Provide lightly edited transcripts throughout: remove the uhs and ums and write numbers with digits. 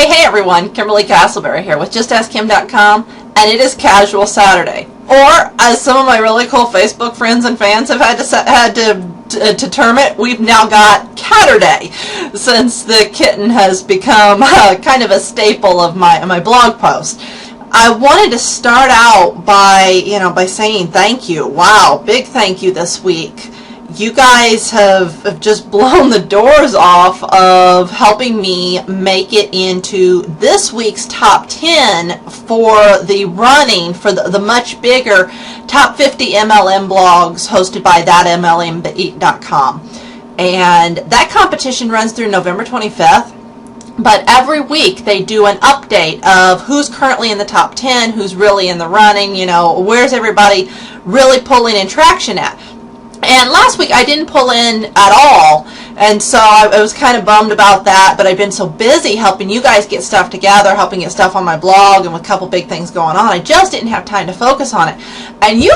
Hey everyone, Kimberly Castleberry here with JustAskKim.com, and it is Casual Saturday. Or, as some of my really cool Facebook friends and fans have had to term it, we've now got Catterday, since the kitten has become kind of a staple of my blog post. I wanted to start out by saying thank you. Wow, big thank you this week. You guys have just blown the doors off of helping me make it into this week's top 10 for the running for the much bigger top 50 MLM blogs hosted by thatmlm.com. And that competition runs through November 25th. But every week they do an update of who's currently in the top 10, who's really in the running, where's everybody really pulling in traction at. And last week I didn't pull in at all, and so I was kind of bummed about that, but I've been so busy helping you guys get stuff together, helping get stuff on my blog, and with a couple big things going on, I just didn't have time to focus on it. And you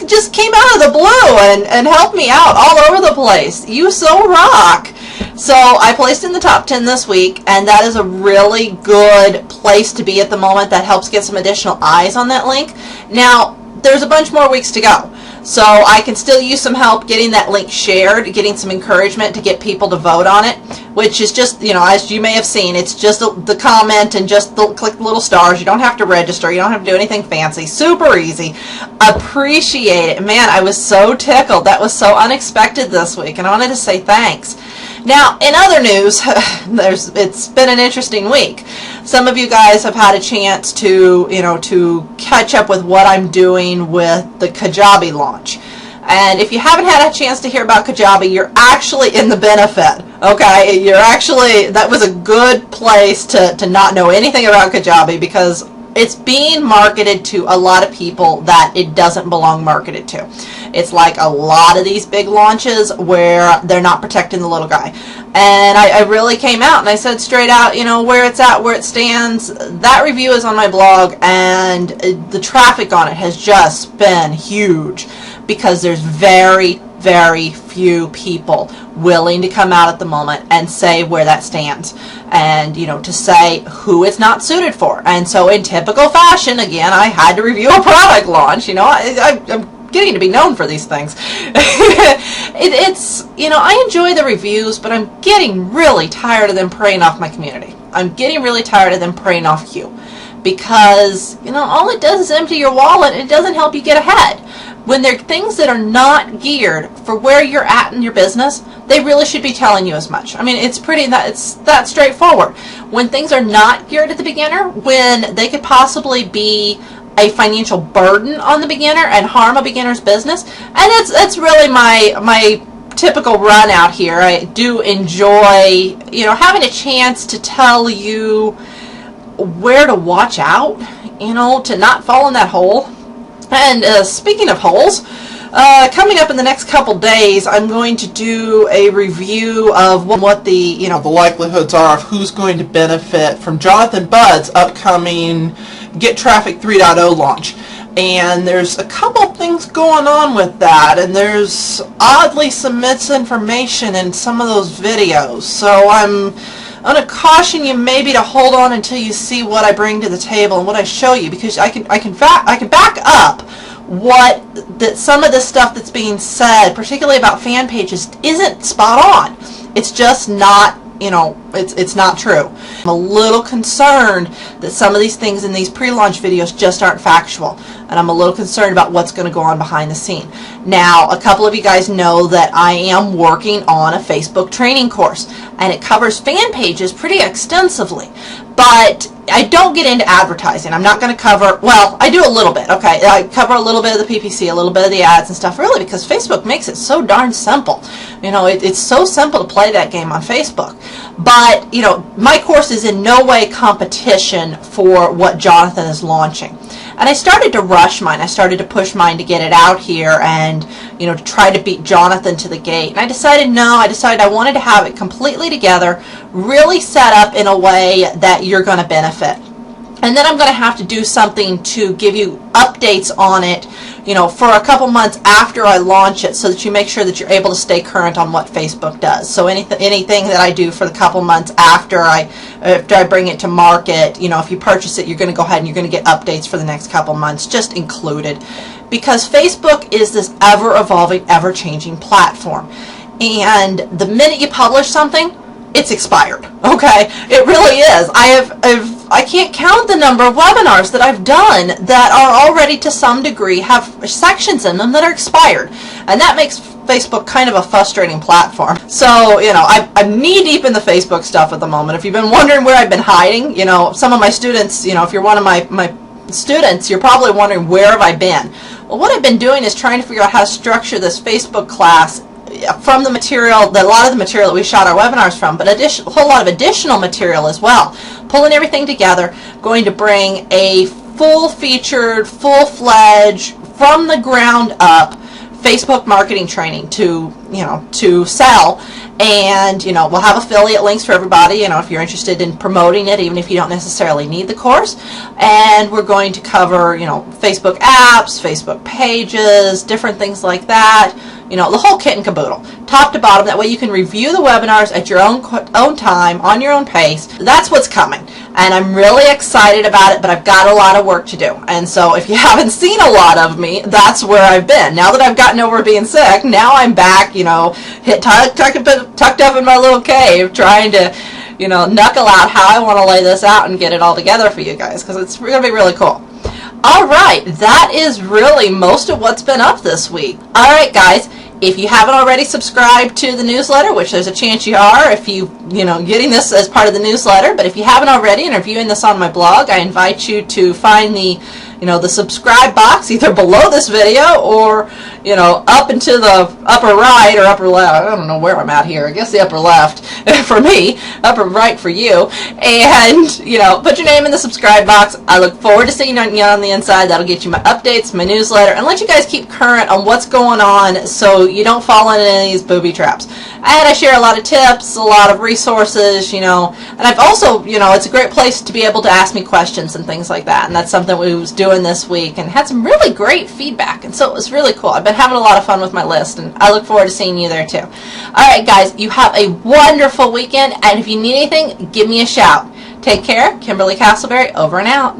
just came out of the blue and helped me out all over the place. You so rock. So I placed in the top 10 this week, and that is a really good place to be at the moment. That helps get some additional eyes on that link. Now, there's a bunch more weeks to go. So I can still use some help getting that link shared, getting some encouragement to get people to vote on it, which is just, as you may have seen, it's just the comment and just click the little stars. You don't have to register. You don't have to do anything fancy. Super easy. Appreciate it. Man, I was so tickled. That was so unexpected this week, and I wanted to say thanks. Now, in other news, it's been an interesting week. Some of you guys have had a chance to catch up with what I'm doing with the Kajabi launch. And if you haven't had a chance to hear about Kajabi, you're actually in the benefit. Okay, that was a good place to not know anything about Kajabi, because it's being marketed to a lot of people that it doesn't belong marketed to. It's like a lot of these big launches where they're not protecting the little guy. And I really came out and I said straight out, where it's at, where it stands. That review is on my blog, and the traffic on it has just been huge because there's very, very few people willing to come out at the moment and say where that stands, and to say who it's not suited for. And so in typical fashion, again, I had to review a product launch. I'm getting to be known for these things. I enjoy the reviews, but I'm getting really tired of them preying off my community. I'm getting really tired of them preying off you, because all it does is empty your wallet, and it doesn't help you get ahead. When they're things that are not geared for where you're at in your business, they really should be telling you as much. I mean, it's that straightforward. When things are not geared at the beginner, when they could possibly be a financial burden on the beginner and harm a beginner's business, and that's really my typical run out here. I do enjoy having a chance to tell you where to watch out, to not fall in that hole. And speaking of holes, coming up in the next couple days, I'm going to do a review of what the likelihoods are of who's going to benefit from Jonathan Budd's upcoming GetTraffic 3.0 launch. And there's a couple things going on with that, and there's oddly some misinformation in some of those videos. So I'm going to caution you maybe to hold on until you see what I bring to the table and what I show you, because I can back up that some of the stuff that's being said, particularly about fan pages, isn't spot on. It's just not, it's not true. I'm a little concerned that some of these things in these pre-launch videos just aren't factual, and I'm a little concerned about what's going to go on behind the scene. Now, a couple of you guys know that I am working on a Facebook training course, and it covers fan pages pretty extensively, but I don't get into advertising. I'm not going to cover, well, I do a little bit, okay. I cover a little bit of the PPC, a little bit of the ads and stuff, really, because Facebook makes it so darn simple. It's so simple to play that game on Facebook. But, my course is in no way competition for what Jonathan is launching. And I started to rush mine. I started to push mine to get it out here and, to try to beat Jonathan to the gate. And I decided I wanted to have it completely together, really set up in a way that you're going to benefit. And then I'm going to have to do something to give you updates on it, you know, for a couple months after I launch it, so that you make sure that you're able to stay current on what Facebook does. So anything that I do for the couple months after I bring it to market, you know, if you purchase it, you're going to go ahead and you're going to get updates for the next couple months, just included. Because Facebook is this ever-evolving, ever-changing platform. And the minute you publish something, it's expired. Okay, it really is. I can't count the number of webinars that I've done that are already to some degree have sections in them that are expired, and that makes Facebook kind of a frustrating platform. So, you know, I'm knee deep in the Facebook stuff at the moment. If you've been wondering where I've been hiding, you know, some of my students, you know, if you're one of my students, you're probably wondering, where have I been? Well, what I've been doing is trying to figure out how to structure this Facebook class from the material, a lot of the material that we shot our webinars from, but a whole lot of additional material as well. Pulling everything together, going to bring a full-featured, full-fledged, from the ground up Facebook marketing training to, you know, to sell. And, you know, we'll have affiliate links for everybody, you know, if you're interested in promoting it, even if you don't necessarily need the course. And we're going to cover, you know, Facebook apps, Facebook pages, different things like that. You know, the whole kit and caboodle, top to bottom. That way you can review the webinars at your own time, on your own pace. That's what's coming. And I'm really excited about it, but I've got a lot of work to do. And so if you haven't seen a lot of me, that's where I've been. Now that I've gotten over being sick, now I'm back, you know, tucked up in my little cave, trying to, you know, knuckle out how I want to lay this out and get it all together for you guys, because it's going to be really cool. All right, that is really most of what's been up this week. All right, guys, if you haven't already subscribed to the newsletter, which there's a chance you are if you know, getting this as part of the newsletter, but if you haven't already and are viewing this on my blog, I invite you to find the, you know, the subscribe box either below this video or, you know, up into the upper right or upper left. I don't know where I'm at here. I guess the upper left for me, upper right for you. And, you know, put your name in the subscribe box. I look forward to seeing you on the inside. That'll get you my updates, my newsletter, and let you guys keep current on what's going on so you don't fall into any of these booby traps. And I share a lot of tips, a lot of resources, you know, and I've also, you know, it's a great place to be able to ask me questions and things like that. And that's something we was doing this week and had some really great feedback, and so it was really cool. I've been having a lot of fun with my list, and I look forward to seeing you there too. All right, guys, you have a wonderful weekend, and if you need anything, give me a shout. Take care. Kimberly Castleberry, over and out.